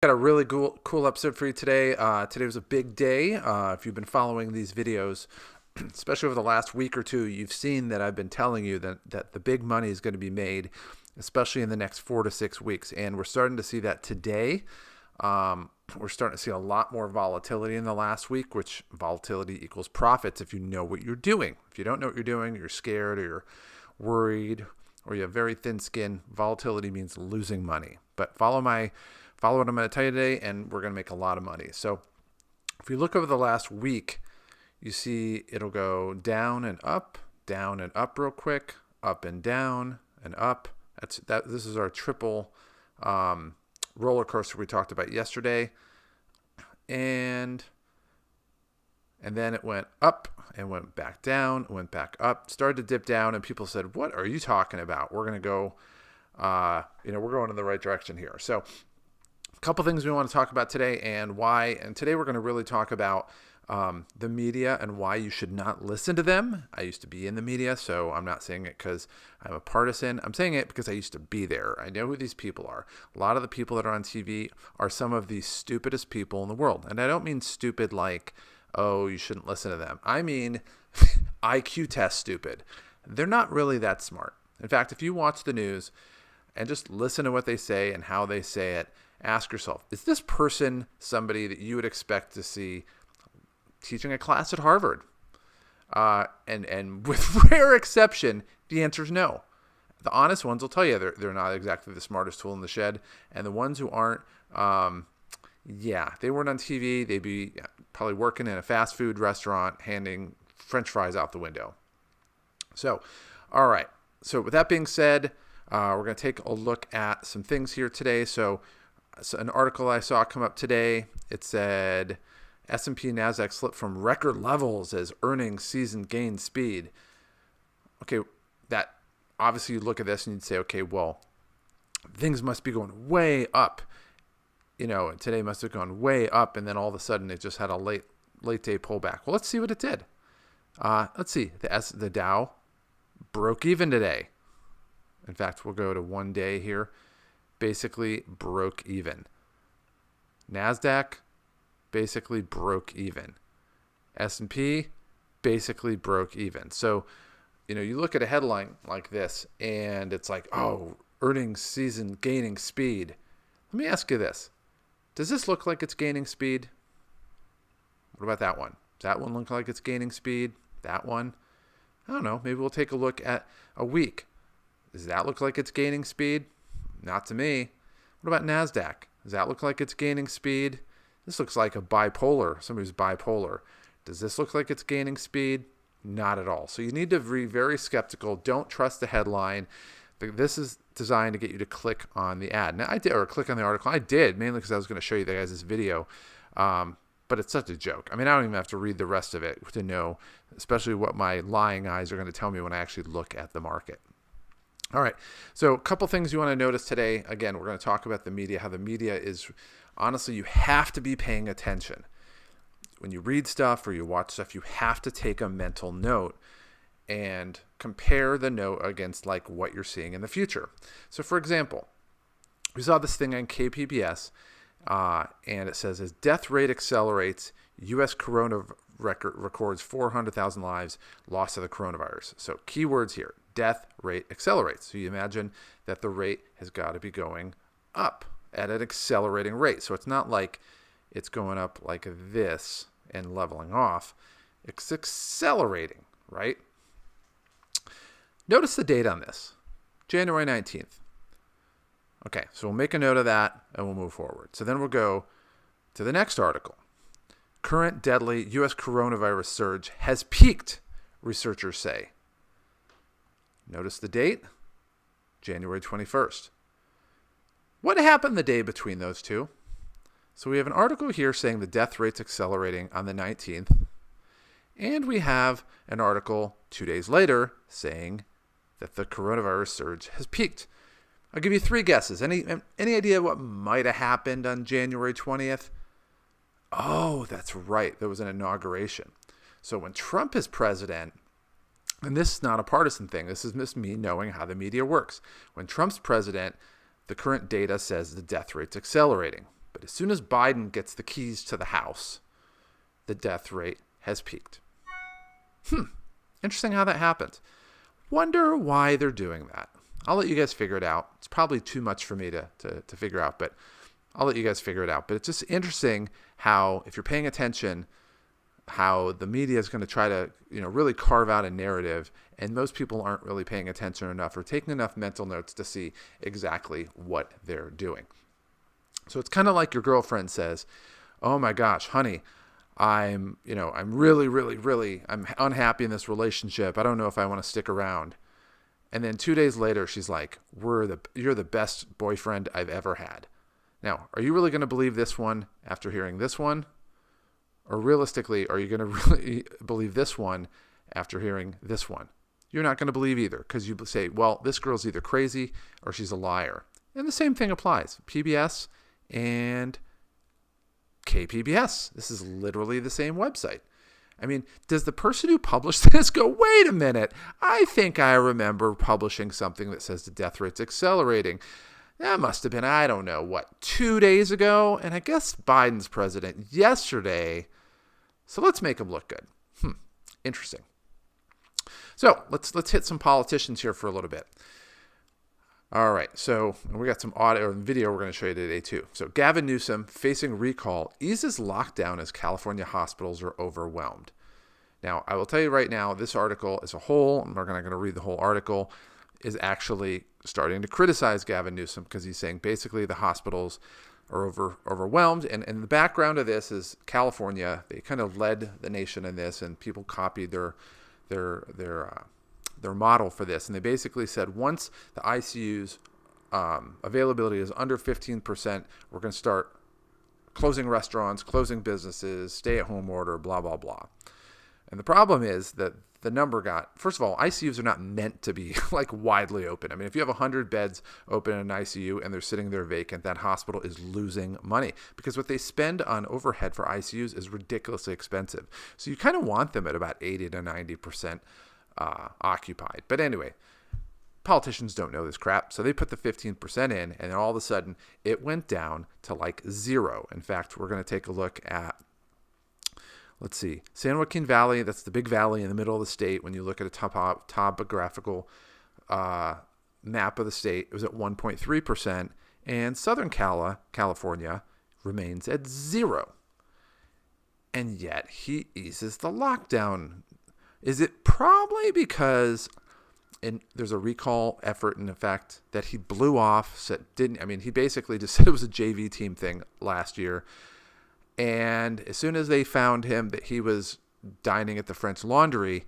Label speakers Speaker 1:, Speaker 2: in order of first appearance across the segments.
Speaker 1: Got a really cool episode for you today. Today was a big day. If you've been following these videos, especially over the last week or two, you've seen that I've been telling you that the big money is going to be made, especially in the next 4 to 6 weeks. And we're starting to see that today. We're starting to see a lot more volatility in the last week, which volatility equals profits if you know what you're doing. If you don't know what you're doing, you're scared or you're worried or you have very thin skin, volatility means losing money. But follow what I'm going to tell you today, and we're going to make a lot of money. So if you look over the last week, you see it'll go down and up real quick, up and down and up. This is our triple roller coaster we talked about yesterday. And then it went up and went back down, went back up, started to dip down, and people said, "What are you talking about? We're going to go, we're going in the right direction here." So a couple things we want to talk about today and why. And today we're going to really talk about the media and why you should not listen to them. I used to be in the media, so I'm not saying it because I'm a partisan. I'm saying it because I used to be there. I know who these people are. A lot of the people that are on TV are some of the stupidest people in the world. And I don't mean stupid like, oh, you shouldn't listen to them. I mean IQ test stupid. They're not really that smart. In fact, if you watch the news and just listen to what they say and how they say it, ask yourself, is this person somebody that you would expect to see teaching a class at Harvard? And with rare exception, the answer is no. The honest ones will tell you they're not exactly the smartest tool in the shed. And the ones who aren't, they weren't on TV. They'd be probably working in a fast food restaurant, handing French fries out the window. So, all right. So with that being said, we're going to take a look at some things here today. So an article I saw come up today, it said S&P and NASDAQ slipped from record levels as earnings season gained speed. Okay, that obviously you look at this and you'd say, okay, well, things must be going way up. Today must have gone way up, and then all of a sudden it just had a late day pullback. Well, let's see what it did. Let's see. The Dow broke even today. In fact, we'll go to 1 day here. Basically broke even. NASDAQ basically broke even. S&P basically broke even. So, you look at a headline like this and it's like, oh, earnings season gaining speed. Let me ask you this. Does this look like it's gaining speed? What about that one? Does that one look like it's gaining speed? That one? I don't know. Maybe we'll take a look at a week. Does that look like it's gaining speed? Not to me. What about NASDAQ? Does that look like it's gaining speed? This looks like a bipolar, somebody who's bipolar. Does this look like it's gaining speed? Not at all. So you need to be very skeptical. Don't trust the headline. This is designed to get you to click on the ad. Now I did, or click on the article. I did, mainly because I was going to show you guys this video. But it's such a joke. I mean, I don't even have to read the rest of it to know, especially what my lying eyes are going to tell me when I actually look at the market. All right, so a couple things you want to notice today. Again, we're going to talk about the media, how the media is, honestly, you have to be paying attention. When you read stuff or you watch stuff, you have to take a mental note and compare the note against like what you're seeing in the future. So for example, we saw this thing on KPBS, and it says, as death rate accelerates, U.S. corona records 400,000 lives lost to the coronavirus. So keywords here. Death rate accelerates. So you imagine that the rate has got to be going up at an accelerating rate. So it's not like it's going up like this and leveling off. It's accelerating, right? Notice the date on this, January 19th. Okay, so we'll make a note of that and we'll move forward. So then we'll go to the next article. Current deadly U.S. coronavirus surge has peaked, researchers say. Notice the date, January 21st. What happened the day between those two? So we have an article here saying the death rate's accelerating on the 19th. And we have an article 2 days later saying that the coronavirus surge has peaked. I'll give you 3 guesses. Any idea what might have happened on January 20th? Oh, that's right. There was an inauguration. So when Trump is president, and this is not a partisan thing. This is just me knowing how the media works. When Trump's president, the current data says the death rate's accelerating. But as soon as Biden gets the keys to the House, the death rate has peaked. Interesting how that happens. Wonder why they're doing that. I'll let you guys figure it out. It's probably too much for me to figure out, but I'll let you guys figure it out. But it's just interesting how, if you're paying attention, how the media is going to try to, really carve out a narrative, and most people aren't really paying attention enough or taking enough mental notes to see exactly what they're doing. So it's kind of like your girlfriend says, "Oh my gosh, honey, I'm really, I'm unhappy in this relationship. I don't know if I want to stick around." And then 2 days later, she's like, "You're the best boyfriend I've ever had." Now, are you really going to believe this one after hearing this one? Or realistically, are you going to really believe this one after hearing this one? You're not going to believe either, because you say, well, this girl's either crazy or she's a liar. And the same thing applies. PBS and KPBS. This is literally the same website. I mean, does the person who published this go, wait a minute, I think I remember publishing something that says the death rate's accelerating. That must have been, 2 days ago? And I guess Biden's president yesterday. So let's make him look good. Interesting. So let's hit some politicians here for a little bit. All right, so we got some audio and video we're going to show you today too. So Gavin Newsom facing recall, eases lockdown as California hospitals are overwhelmed. Now, I will tell you right now, this article as a whole, I'm not going to read the whole article, is actually starting to criticize Gavin Newsom because he's saying basically the hospitals are overwhelmed. And the background of this is California. They kind of led the nation in this, and people copied their model for this. And they basically said once the ICU's availability is under 15%, we're going to start closing restaurants, closing businesses, stay-at-home order, blah, blah, blah. And the problem is that the number first of all, ICUs are not meant to be widely open. I mean, if you have 100 beds open in an ICU and they're sitting there vacant, that hospital is losing money because what they spend on overhead for ICUs is ridiculously expensive. So you kind of want them at about 80 to 90% occupied. But anyway, politicians don't know this crap. So they put the 15% in, and then all of a sudden it went down to 0. In fact, we're going to take a look at, let's see, San Joaquin Valley. That's the big valley in the middle of the state. When you look at a topographical map of the state, it was at 1.3%. And Southern California remains at 0. And yet he eases the lockdown. Is it probably because there's a recall effort in effect that he blew off? He basically just said it was a JV team thing last year. And as soon as they found him that he was dining at the French Laundry,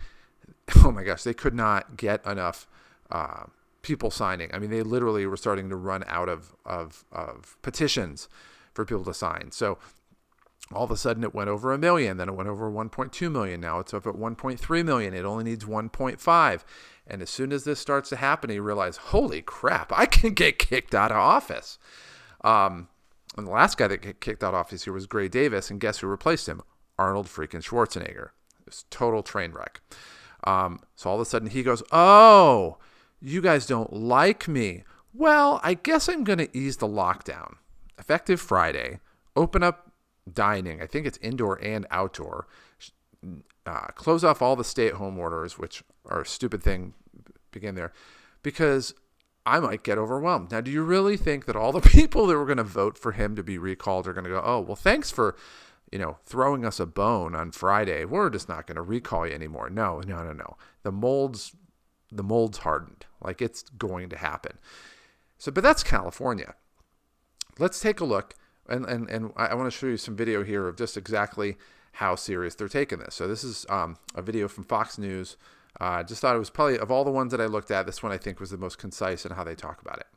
Speaker 1: oh my gosh, they could not get enough people signing. I mean, they literally were starting to run out of petitions for people to sign. So all of a sudden it went over 1 million, then it went over 1.2 million. Now it's up at 1.3 million. It only needs 1.5. And as soon as this starts to happen, he realized, holy crap, I can get kicked out of office. And the last guy that got kicked out of office here was Gray Davis, and guess who replaced him? Arnold freaking Schwarzenegger. It's total train wreck. So all of a sudden he goes, oh, you guys don't like me. Well, I guess I'm going to ease the lockdown. Effective Friday, open up dining. I think it's indoor and outdoor. Close off all the stay-at-home orders, which are a stupid thing, begin there, because I might get overwhelmed. Now, do you really think that all the people that were going to vote for him to be recalled are going to go, oh, well, thanks for, throwing us a bone on Friday. We're just not going to recall you anymore. No. The mold's hardened. It's going to happen. So, but that's California. Let's take a look. And I want to show you some video here of just exactly how serious they're taking this. So this is a video from Fox News. Just thought it was probably, of all the ones that I looked at, this one I think was the most concise in how they talk about it.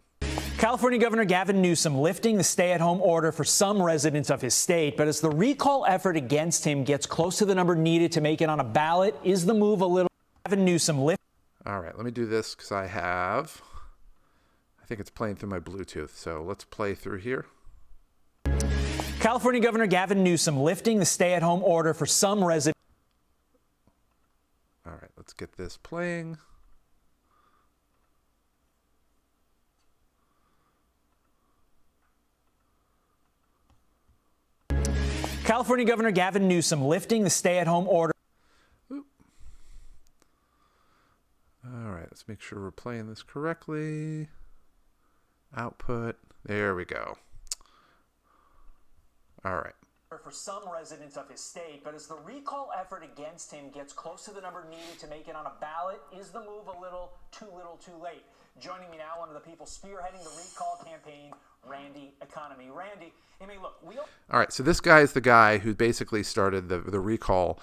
Speaker 2: California Governor Gavin Newsom lifting the stay-at-home order for some residents of his state. But as the recall effort against him gets close to the number needed to make it on a ballot, is the move a little... Gavin Newsom lift.
Speaker 1: All right, let me do this because I think it's playing through my Bluetooth. So let's play through here.
Speaker 2: California Governor Gavin Newsom lifting the stay-at-home order for some residents.
Speaker 1: All right, let's get this playing.
Speaker 2: California Governor Gavin Newsom lifting the stay-at-home order.
Speaker 1: All right, let's make sure we're playing this correctly. Output. There we go. All right.
Speaker 2: For some residents of his state, but as the recall effort against him gets close to the number needed to make it on a ballot, is the move a little too late? Joining me now, one of the people spearheading the recall campaign, Randy Economy. Randy, I mean, look,
Speaker 1: all right, so this guy is the guy who basically started the recall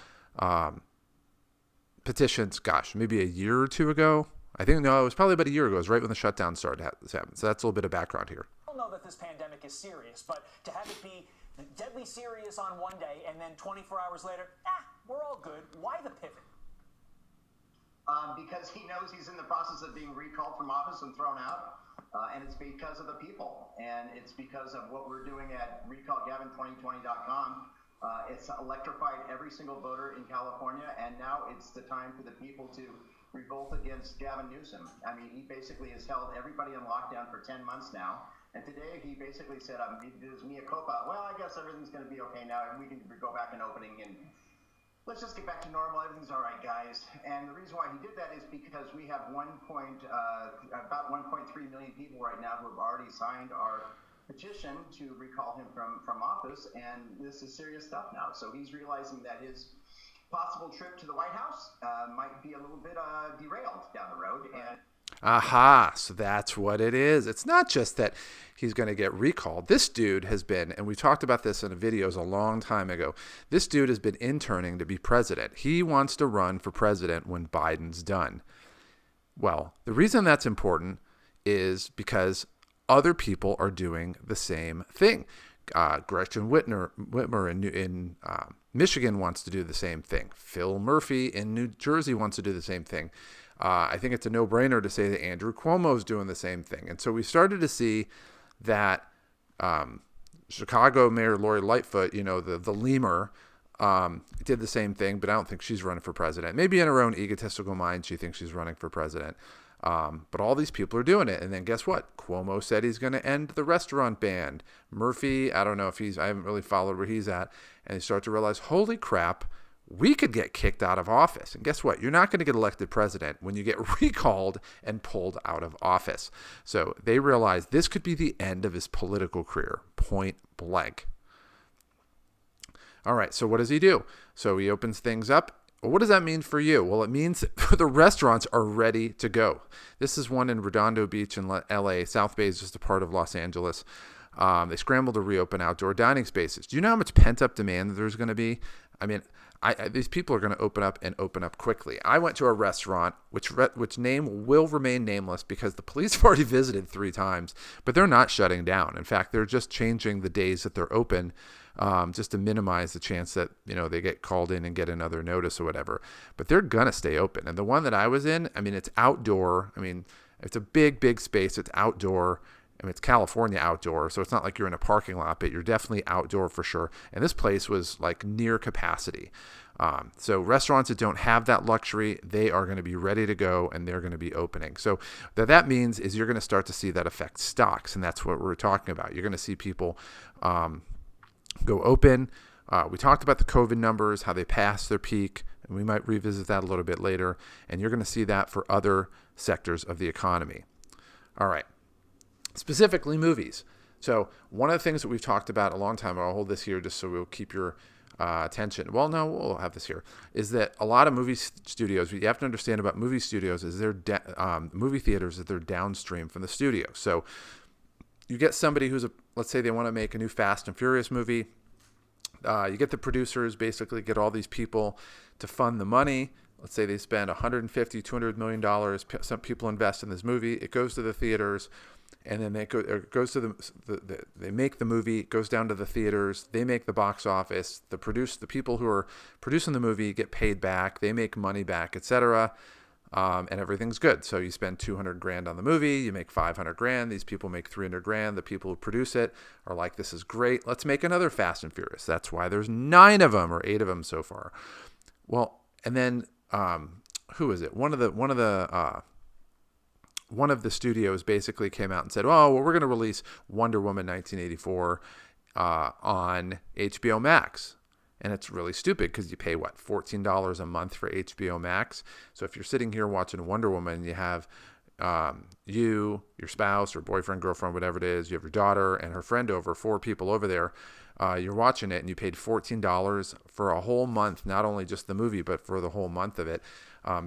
Speaker 1: petitions, gosh, maybe a year or two ago. I think, no, it was probably about a year ago. It was right when the shutdown started to happen. So that's a little bit of background here.
Speaker 2: I don't know that this pandemic is serious, but to have it be deadly serious on one day and then 24 hours later, we're all good. Why the pivot?
Speaker 3: Because he knows he's in the process of being recalled from office and thrown out, and it's because of the people, and it's because of what we're doing at recallgavin2020.com. It's electrified every single voter in California, and now it's the time for the people to revolt against Gavin Newsom. I mean, he basically has held everybody in lockdown for 10 months now, and today he basically said, "There's mea culpa. Well, I guess everything's going to be okay now, and we can go back in opening, and let's just get back to normal. Everything's all right, guys." And the reason why he did that is because we have about 1.3 million people right now who have already signed our petition to recall him from office, and this is serious stuff now. So he's realizing that his possible trip to the White House might be a little bit derailed down the road. And
Speaker 1: Aha, so that's what it is. It's not just that he's going to get recalled. This dude has been, and we talked about this in videos a long time ago, this dude has been interning to be president. He wants to run for president when Biden's done. Well, the reason that's important is because other people are doing the same thing. Gretchen Whitmer in Michigan wants to do the same thing. Phil Murphy in New Jersey wants to do the same thing. I think it's a no-brainer to say that Andrew Cuomo is doing the same thing. And so we started to see that Chicago Mayor Lori Lightfoot, the lemur, did the same thing, but I don't think she's running for president. Maybe in her own egotistical mind, she thinks she's running for president. But all these people are doing it. And then guess what? Cuomo said he's going to end the restaurant ban. Murphy, I don't know if I haven't really followed where he's at. And they start to realize, holy crap, we could get kicked out of office. And guess what? You're not going to get elected president when you get recalled and pulled out of office. So they realize this could be the end of his political career, point blank. All right, so what does he do? So he opens things up. Well, what does that mean for you? Well, it means the restaurants are ready to go. This is one in Redondo Beach in LA. South Bay is just a part of Los Angeles. They scrambled to reopen outdoor dining spaces. Do you know how much pent-up demand there's going to be? I mean, these people are going to open up quickly. I went to a restaurant, which name will remain nameless because the police have already visited 3 times, but they're not shutting down. In fact, they're just changing the days that they're open, just to minimize the chance that, they get called in and get another notice or whatever. But they're going to stay open. And the one that I was in, I mean, it's outdoor. I mean, it's a big space. It's outdoor. I mean, it's California outdoor, so it's not like you're in a parking lot, but you're definitely outdoor for sure. And this place was like near capacity. So restaurants that don't have that luxury, they are going to be ready to go and they're going to be opening. So that means is you're going to start to see that affect stocks, and that's what we're talking about. You're going to see people go open. We talked about the COVID numbers, how they passed their peak, and we might revisit that a little bit later. And you're going to see that for other sectors of the economy. All right. Specifically movies. So one of the things that we've talked about a long time, I'll hold this here just so we'll keep your attention. Well, no, we'll have this here, is that a lot of movie studios, what you have to understand about movie studios is movie theaters, that they're downstream from the studio. So you get somebody who's, let's say they want to make a new Fast and Furious movie. You get the producers, basically get all these people to fund the money. Let's say they spend $150, $200 million. Some people invest in this movie. It goes to the theaters. And then it goes to they make the movie, it goes down to the theaters, they make the box office, the people who are producing the movie get paid back, they make money back, etc. And everything's good. So you spend $200,000 on the movie, you make $500,000, these people make $300,000, the people who produce it are like, this is great, let's make another Fast and Furious. That's why there's 9 of them or 8 of them so far. Well, and then who is it? One of the studios basically came out and said, well, we're going to release Wonder Woman 1984 on HBO Max. And it's really stupid because you pay, what, $14 a month for HBO Max? So if you're sitting here watching Wonder Woman, you have you, your spouse or boyfriend, girlfriend, whatever it is, you have your daughter and her friend over, 4 people over there. You're watching it and you paid $14 for a whole month, not only just the movie, but for the whole month of it.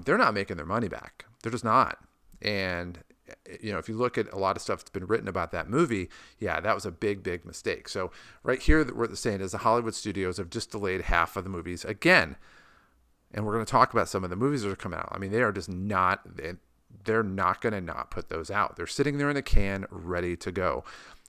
Speaker 1: They're not making their money back. They're just not. And, if you look at a lot of stuff that's been written about that movie, yeah, that was a big, big mistake. So right here, what they're saying is the Hollywood studios have just delayed half of the movies again. And we're going to talk about some of the movies that are coming out. I mean, they are just not, they're not going to not put those out. They're sitting there in the can ready to go.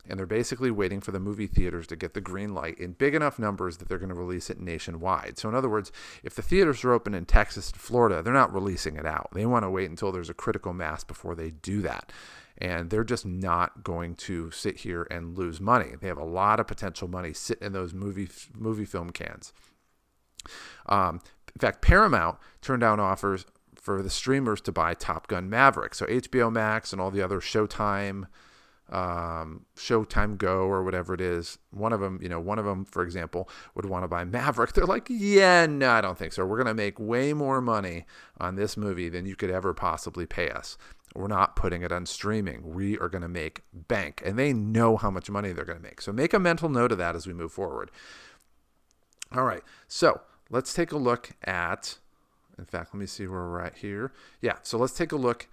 Speaker 1: And they're basically waiting for the movie theaters to get the green light in big enough numbers that they're going to release it nationwide. So in other words, if the theaters are open in Texas and Florida, they're not releasing it out. They want to wait until there's a critical mass before they do that. And they're just not going to sit here and lose money. They have a lot of potential money sitting in those movie film cans. In fact, Paramount turned down offers for the streamers to buy Top Gun Maverick. So HBO Max and all the other Showtime Go or whatever it is, one of them, for example, would want to buy Maverick. They're like, yeah, no, I don't think so. We're going to make way more money on this movie than you could ever possibly pay us. We're not putting it on streaming. We are going to make bank. And they know how much money they're going to make. So make a mental note of that as we move forward. All right. So let's take a look at, in fact, let me see where we're at here. Yeah. So let's take a look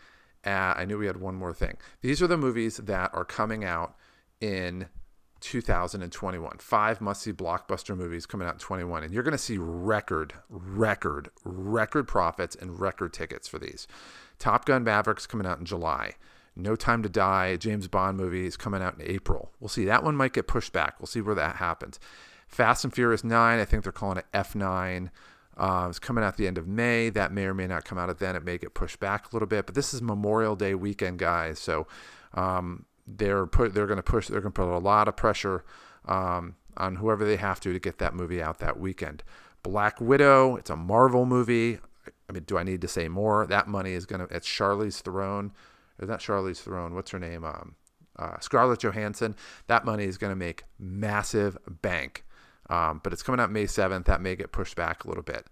Speaker 1: at, I knew we had one more thing. These are the movies that are coming out in 2021. 5 must-see blockbuster movies coming out in 21. And you're going to see record profits and record tickets for these. Top Gun Maverick's coming out in July. No Time to Die, a James Bond movie, is coming out in April. We'll see. That one might get pushed back. We'll see where that happens. Fast and Furious 9, I think they're calling it F9. It's coming out the end of May. That may or may not come out at then. It may get pushed back a little bit. But this is Memorial Day weekend, guys. So they're going to put a lot of pressure on whoever they have to get that movie out that weekend. Black Widow, it's a Marvel movie. I mean, do I need to say more? That money is going to, it's Charlize Theron. Or not Charlize Theron. What's her name? Scarlett Johansson. That money is going to make massive bank. But it's coming out May 7th. That may get pushed back a little bit.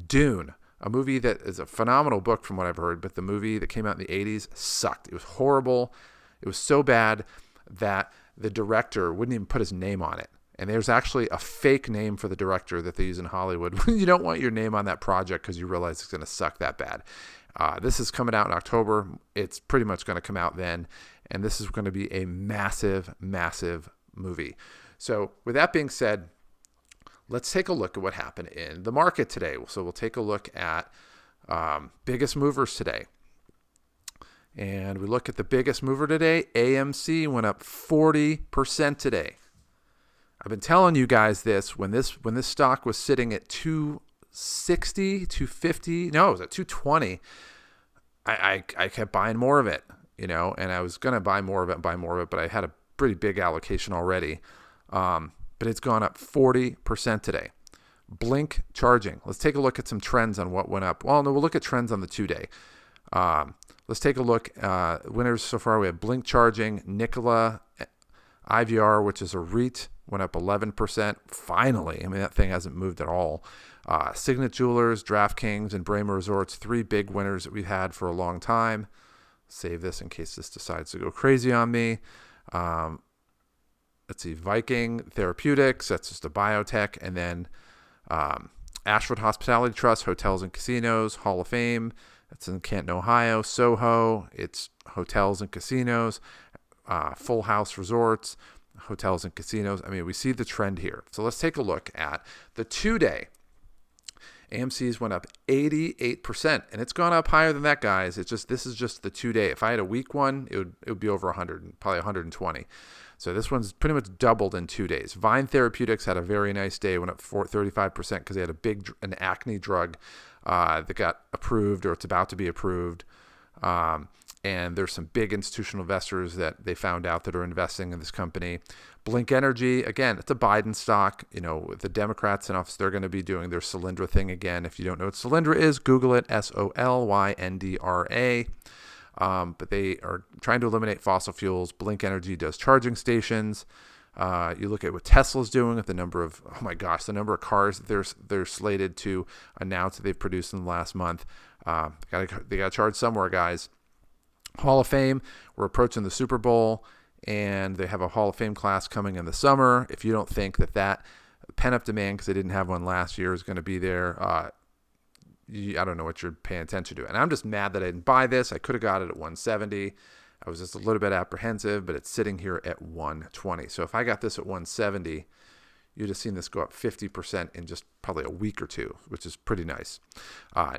Speaker 1: Dune, a movie that is a phenomenal book from what I've heard, but the movie that came out in the 80s sucked. It was horrible. It was so bad that the director wouldn't even put his name on it. And there's actually a fake name for the director that they use in Hollywood. You don't want your name on that project because you realize it's going to suck that bad. This is coming out in October. It's pretty much going to come out then. And this is going to be a massive, massive movie. So with that being said, let's take a look at what happened in the market today. So we'll take a look at biggest movers today. And we look at the biggest mover today. AMC went up 40% today. I've been telling you guys this when this stock was sitting at 260, 250. No, it was at 220. I kept buying more of it, and I was going to buy more of it, but I had a pretty big allocation already. But it's gone up 40% today. Blink charging. Let's take a look at some trends on what went up. Well, no, we'll look at trends on the 2-day. Let's take a look. Winners so far, we have Blink charging, Nikola, IVR, which is a REIT, went up 11%. Finally, I mean, that thing hasn't moved at all. Signet Jewelers, DraftKings, and Braemar Resorts, 3 big winners that we've had for a long time. Save this in case this decides to go crazy on me. Let's see, Viking Therapeutics, that's just a biotech. And then Ashford Hospitality Trust, hotels and casinos, Hall of Fame, that's in Canton, Ohio. Soho, it's hotels and casinos. Full House Resorts, hotels and casinos. I mean, we see the trend here. So let's take a look at the 2-day. AMC's went up 88%, and it's gone up higher than that, guys. This is just the 2-day. If I had a week one, it would be over 100, probably 120. So this one's pretty much doubled in 2 days. Vine Therapeutics had a very nice day, went up 35% because they had an acne drug that got approved, or it's about to be approved. And there's some big institutional investors that they found out that are investing in this company. Blink Energy, again, it's a Biden stock. With the Democrats in office, they're going to be doing their Solyndra thing again. If you don't know what Solyndra is, Google it, SOLYNDRA. But they are trying to eliminate fossil fuels. Blink Energy does charging stations. You look at what Tesla's doing with the number of, oh my gosh, the number of cars that they're slated to announce that they've produced in the last month. They got to charge somewhere, guys. Hall of Fame, we're approaching the Super Bowl, and they have a Hall of Fame class coming in the summer. If you don't think that pent-up demand, because they didn't have one last year, is going to be there, I don't know what you're paying attention to. And I'm just mad that I didn't buy this. I could have got it at 170. I was just a little bit apprehensive, but it's sitting here at 120. So if I got this at 170, you'd have seen this go up 50% in just probably a week or two, which is pretty nice.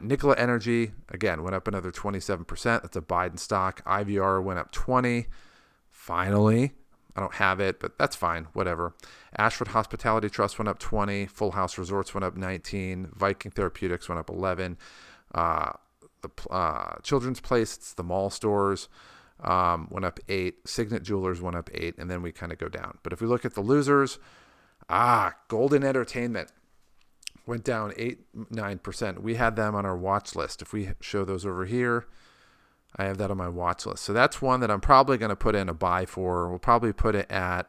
Speaker 1: Nikola Energy, again, went up another 27%. That's a Biden stock. IVR went up 20. Finally. I don't have it, but that's fine. Whatever. Ashford Hospitality Trust went up 20. Full House Resorts went up 19. Viking Therapeutics went up 11. The Children's Place, it's the mall stores, went up 8. Signet Jewelers went up 8. And then we kind of go down. But if we look at the losers, Golden Entertainment went down 9%. We had them on our watch list. If we show those over here, I have that on my watch list. So that's one that I'm probably going to put in a buy for. We'll probably put it at,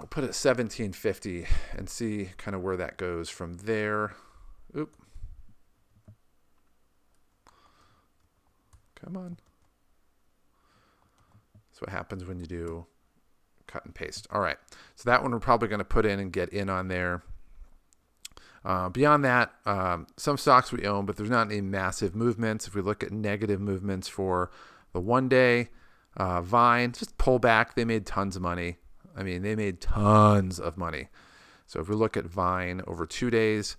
Speaker 1: put it at 1750 and see kind of where that goes from there. Oop. Come on. That's what happens when you do cut and paste. All right. So that one we're probably going to put in and get in on there. Beyond that, some stocks we own, but there's not any massive movements. If we look at negative movements for the 1 day, Vine, just pull back. They made tons of money. I mean, they made tons of money. So if we look at Vine over 2 days,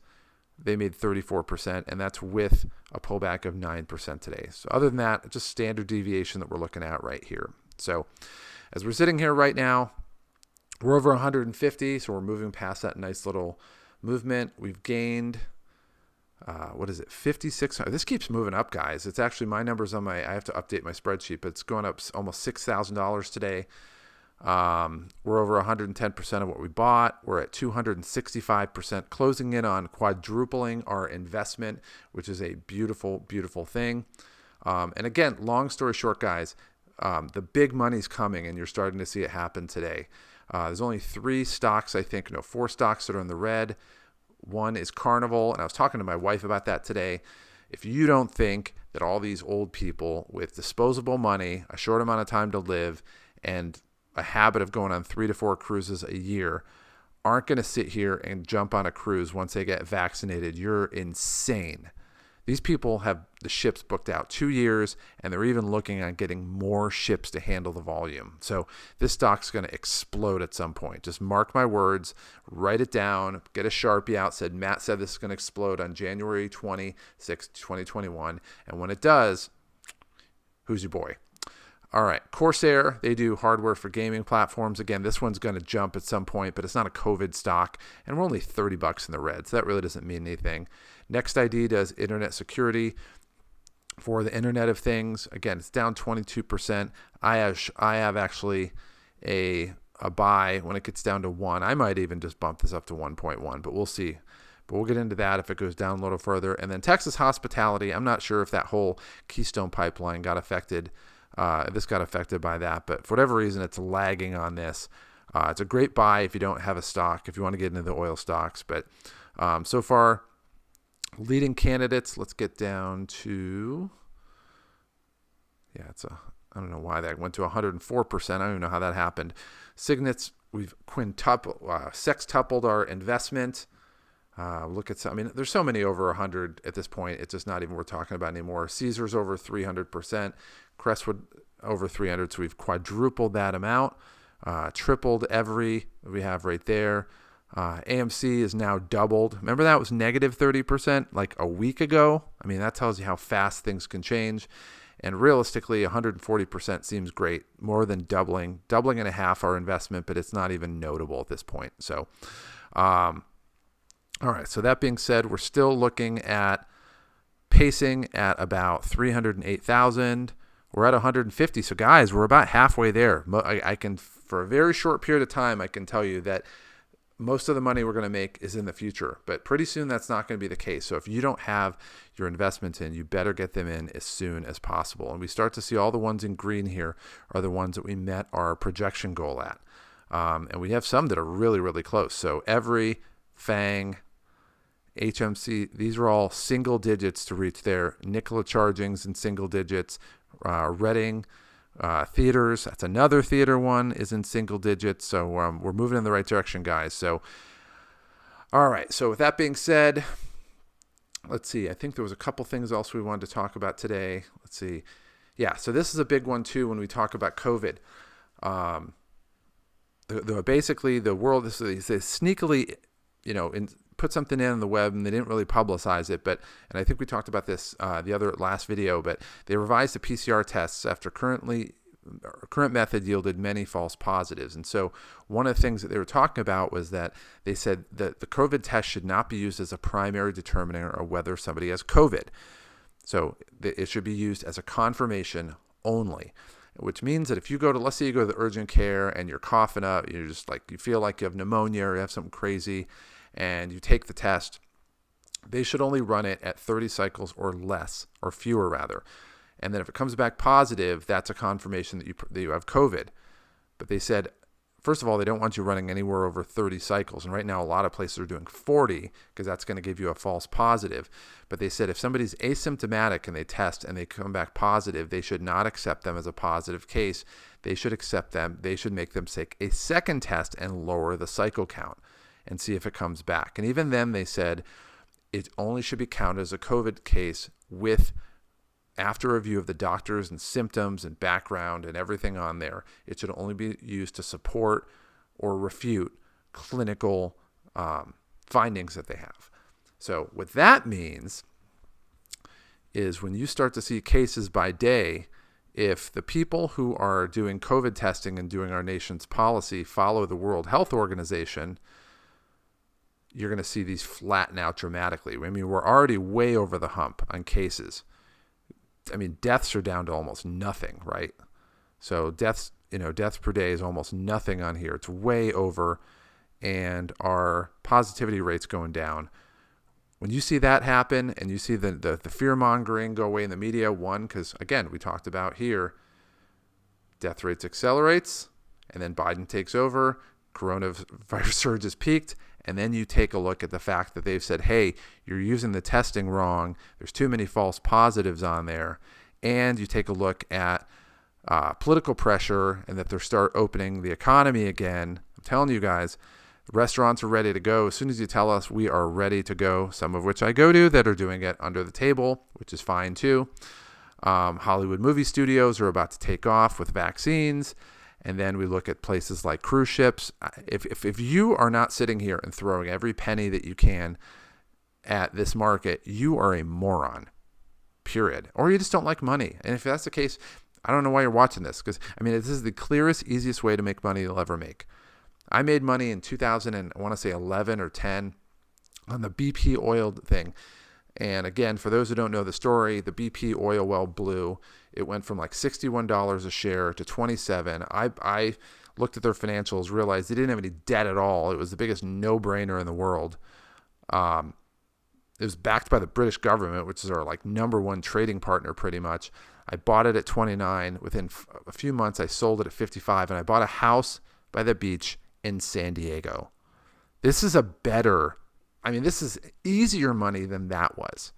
Speaker 1: they made 34%, and that's with a pullback of 9% today. So other than that, just standard deviation that we're looking at right here. So as we're sitting here right now, we're over 150, so we're moving past that nice little movement. We've gained, 56? This keeps moving up, guys. It's actually my numbers on I have to update my spreadsheet, but it's going up almost $6,000 today. We're over 110% of what we bought. We're at 265%, closing in on quadrupling our investment, which is a beautiful, beautiful thing. And again, long story short, guys, the big money's coming, and you're starting to see it happen today. There's only 4 stocks that are in the red. One is Carnival, and I was talking to my wife about that today. If you don't think that all these old people with disposable money, a short amount of time to live, and a habit of going on 3 to 4 cruises a year aren't going to sit here and jump on a cruise once they get vaccinated, you're insane. These people have the ships booked out 2 years, and they're even looking at getting more ships to handle the volume. So this stock's going to explode at some point. Just mark my words, write it down, get a Sharpie out, Matt said this is going to explode on January 26, 2021. And when it does, who's your boy? All right, Corsair, they do hardware for gaming platforms. Again, this one's going to jump at some point, but it's not a COVID stock, and we're only $30 in the red, so that really doesn't mean anything. NextID does internet security for the Internet of Things. Again, it's down 22%. I have actually a buy when it gets down to 1. I might even just bump this up to 1.1, but we'll see. But we'll get into that if it goes down a little further. And then Texas Hospitality, I'm not sure if that whole Keystone pipeline got affected. This got affected by that, but for whatever reason, it's lagging on this. It's a great buy if you don't have a stock, if you want to get into the oil stocks. But so far, leading candidates, let's get down to, I don't know why that went to 104%. I don't even know how that happened. Signets, we've sextupled our investment. Look at there's so many over 100 at this point. It's just not even worth talking about anymore. Caesar's over 300%. Crestwood over 300. So we've quadrupled that amount, tripled every we have right there. AMC is now doubled. Remember that was negative 30% like a week ago. I mean, that tells you how fast things can change. And realistically, 140% seems great, more than doubling and a half our investment, but it's not even notable at this point. So, all right. So that being said, we're still looking at pacing at about 308,000. We're at 150. So guys, we're about halfway there. I can, for a very short period of time, I can tell you that most of the money we're going to make is in the future, but pretty soon that's not going to be the case. So if you don't have your investments in, you better get them in as soon as possible. And we start to see all the ones in green here are the ones that we met our projection goal at. And we have some that are really, really close. So Every, Fang, HMC, these are all single digits to reach there. Nikola Charging's in single digits. Reading Theaters, that's another theater one, is in single digits. So we're moving in the right direction, guys. So, all right. So with that being said, let's see. I think there was a couple things else we wanted to talk about today. Let's see. Yeah, so this is a big one too when we talk about COVID. Basically, the world they sneakily, put something in on the web, and they didn't really publicize it. And I think we talked about this the last video, but they revised the PCR tests after current method yielded many false positives. And so one of the things that they were talking about was that they said that the COVID test should not be used as a primary determiner of whether somebody has COVID. So it should be used as a confirmation only, which means that if you let's say you go to the urgent care and you're coughing up, you're just like, you feel like you have pneumonia or you have something crazy, and you take the test, they should only run it at 30 cycles or less, or fewer rather. And then if it comes back positive, that's a confirmation that you have COVID. But they said, first of all, they don't want you running anywhere over 30 cycles. And right now, a lot of places are doing 40 because that's going to give you a false positive. But they said if somebody's asymptomatic and they test and they come back positive, they should not accept them as a positive case. They should make them take a second test and lower the cycle count and see if it comes back. And even then, they said it only should be counted as a COVID case after review of the doctors and symptoms and background and everything on there. It should only be used to support or refute clinical findings that they have. So what that means is when you start to see cases by day, if the people who are doing COVID testing and doing our nation's policy follow the World Health Organization, you're going to see these flatten out dramatically. I mean, we're already way over the hump on cases. I mean, deaths are down to almost nothing, right? So deaths per day is almost nothing on here. It's way over, and our positivity rate's going down. When you see that happen and you see the fear-mongering go away in the media, because, again, we talked about here, death rates accelerates, and then Biden takes over, coronavirus surge is peaked, and then you take a look at the fact that they've said, hey, you're using the testing wrong, there's too many false positives on there, and you take a look at political pressure and that they'll start opening the economy again. I'm telling you guys, restaurants are ready to go. As soon as you tell us we are ready to go, some of which I go to that are doing it under the table, which is fine too. Hollywood movie studios are about to take off with vaccines. And then we look at places like cruise ships. If you are not sitting here and throwing every penny that you can at this market, you are a moron, period. Or you just don't like money. And if that's the case, I don't know why you're watching this. Because, I mean, this is the clearest, easiest way to make money you'll ever make. I made money in 2011 or 10 on the BP oil thing. And again, for those who don't know the story, the BP oil well blew. It went from like $61 a share to $27. I looked at their financials, realized they didn't have any debt at all. It was the biggest no-brainer in the world. It was backed by the British government, which is our like number one trading partner pretty much. I bought it at 29. Within a few months, I sold it at 55, and I bought a house by the beach in San Diego. This is this is easier money than that was.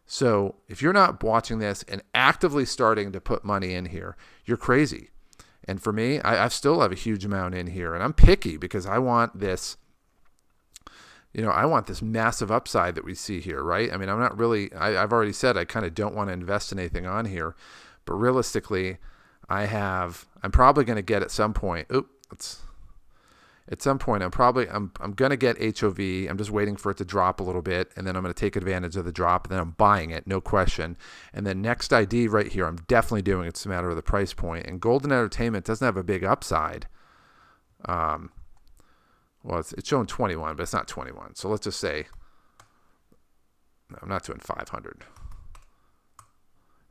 Speaker 1: So if you're not watching this and actively starting to put money in here, you're crazy. And for me, I still have a huge amount in here, and I'm picky because I want this, I want this massive upside that we see here, right? I mean, I've already said I kind of don't want to invest in anything on here, but realistically, I'm probably going to get at some point, I'm going to get HOV. I'm just waiting for it to drop a little bit, and then I'm going to take advantage of the drop, and then I'm buying it, no question. And then next ID right here, I'm definitely doing it. It's a matter of the price point. And Golden Entertainment doesn't have a big upside. It's showing 21, but it's not 21. So let's just say, no, I'm not doing 500.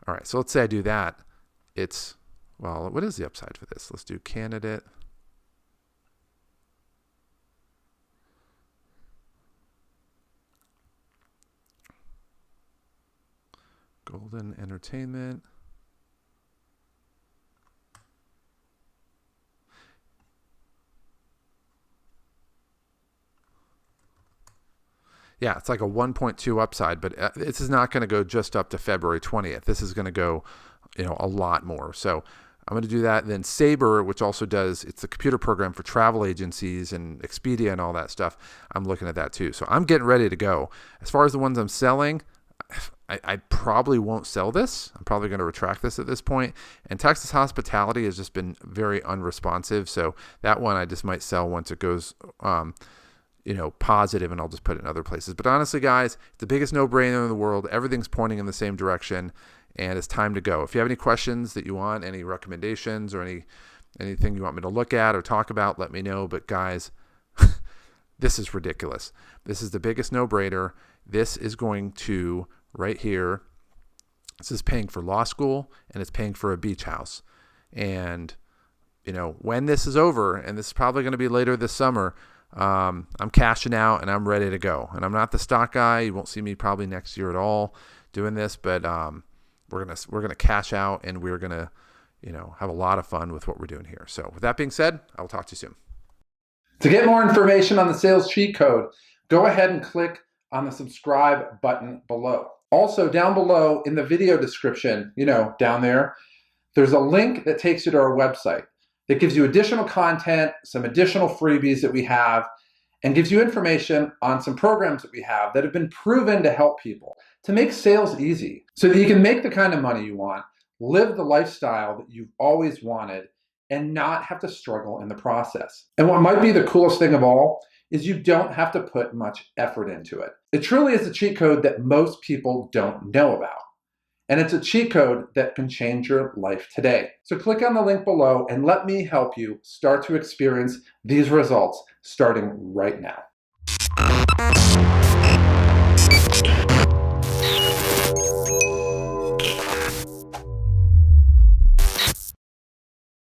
Speaker 1: All right, so let's say I do that. What is the upside for this? Let's do candidate. Golden Entertainment. Yeah, it's like a 1.2 upside, but this is not going to go just up to February 20th. This is going to go, a lot more. So I'm going to do that. Then Sabre, which also it's the computer program for travel agencies and Expedia and all that stuff. I'm looking at that too. So I'm getting ready to go. As far as the ones I'm selling, I probably won't sell this. I'm probably going to retract this at this point. And Texas Hospitality has just been very unresponsive. So that one I just might sell once it goes, positive, and I'll just put it in other places. But honestly, guys, it's the biggest no-brainer in the world. Everything's pointing in the same direction, and it's time to go. If you have any questions that you want, any recommendations, or anything you want me to look at or talk about, let me know. But guys, this is ridiculous. This is the biggest no-brainer. This is going to, right here, this is paying for law school, and it's paying for a beach house. And, when this is over, and this is probably going to be later this summer, I'm cashing out and I'm ready to go. And I'm not the stock guy. You won't see me probably next year at all doing this, but we're gonna cash out, and we're gonna have a lot of fun with what we're doing here. So with that being said, I will talk to you soon.
Speaker 4: To get more information on the sales cheat code, go ahead and click on the subscribe button below. Also, down below in the video description, down there's a link that takes you to our website. It gives you additional content, some additional freebies that we have, and gives you information on some programs that we have that have been proven to help people to make sales easy so that you can make the kind of money you want, live the lifestyle that you've always wanted, and not have to struggle in the process. And what might be the coolest thing of all is you don't have to put much effort into it. It truly is a cheat code that most people don't know about. And it's a cheat code that can change your life today. So click on the link below and let me help you start to experience these results starting right now.